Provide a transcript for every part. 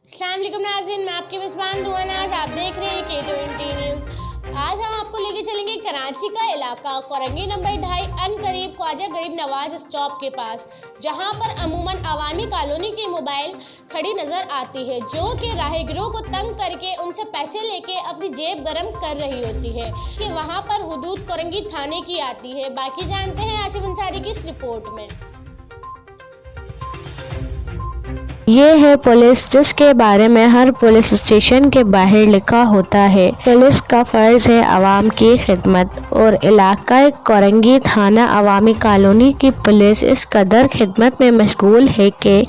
अस्सलाम वालेकुम नाज़रीन, मैं आपकी मेज़बान दुआ नाज। आप देख रहे हैं K20 न्यूज़। आज हम आपको लेके चलेंगे कराची का इलाका कोरंगी नंबर 2.5 अनकरीब ख्वाजा गरीब नवाज स्टॉप के पास, जहां पर अमूमन अवामी कॉलोनी की मोबाइल खड़ी नज़र आती है, जो कि राहगीरों को तंग करके उनसे पैसे लेके अपनी जेब गरम कर रही होती है कि वहां पर हुदूद कोरंगी थाने की आती है। बाकी जानते हैं आसिफ अंसारी की इस रिपोर्ट में। ये है पुलिस, जिसके बारे में हर पुलिस स्टेशन के बाहर लिखा होता है। पुलिस का फर्ज है आवाम की खिदमत, और इलाका कोरंगी थाना अवामी कॉलोनी की पुलिस इस कदर खिदमत में मशगूल है कि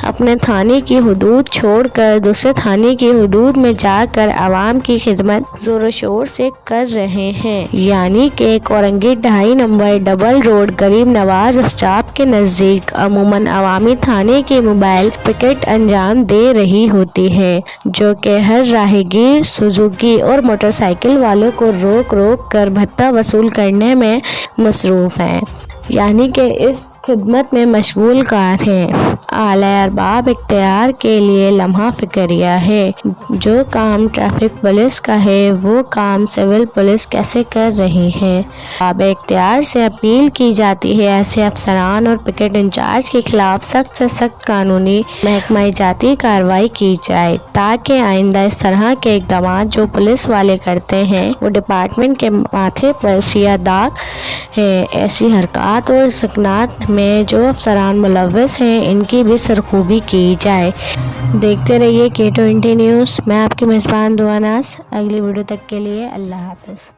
अपने थाने की हुदूद छोड़कर दूसरे थाने की हुदूद में जाकर आवाम की खिदमत जोर शोर से कर रहे हैं। यानी कि कोरंगी 2.5 नंबर डबल रोड गरीब नवाज स्टॉप के नज़दीक अमूमन अवामी थाने की मोबाइल पिकेट अंजाम दे रही होती है, जो कि हर राहगीर, सुजुकी और मोटरसाइकिल वालों को रोक रोक कर भत्ता वसूल करने में मसरूफ हैं। यानी कि इस खिदमत में मशगूल कार हैं। आला अरबाब इख्तियार के लिए लम्हा फिक्रिया है। जो काम ट्रैफिक पुलिस का है वो काम सिविल पुलिस कैसे कर रही है। अरबाब इख्तियार से अपील की जाती है ऐसे अफसरान और पिकेट इंचार्ज के खिलाफ सख्त से सख्त कानूनी महकमा जाती कार्रवाई की जाए, ताकि आइंदा इस तरह के इकदाम जो पुलिस वाले करते हैं वो डिपार्टमेंट के माथे पर सिया दाग है। ऐसी हरकत और सकनात में जो अफसरान मुलव्वस हैं इनकी भी सरखूबी की जाए। देखते रहिए K20 न्यूज़। मैं आपकी मेज़बान दुआ नाज। अगली वीडियो तक के लिए अल्लाह हाफ़िज़।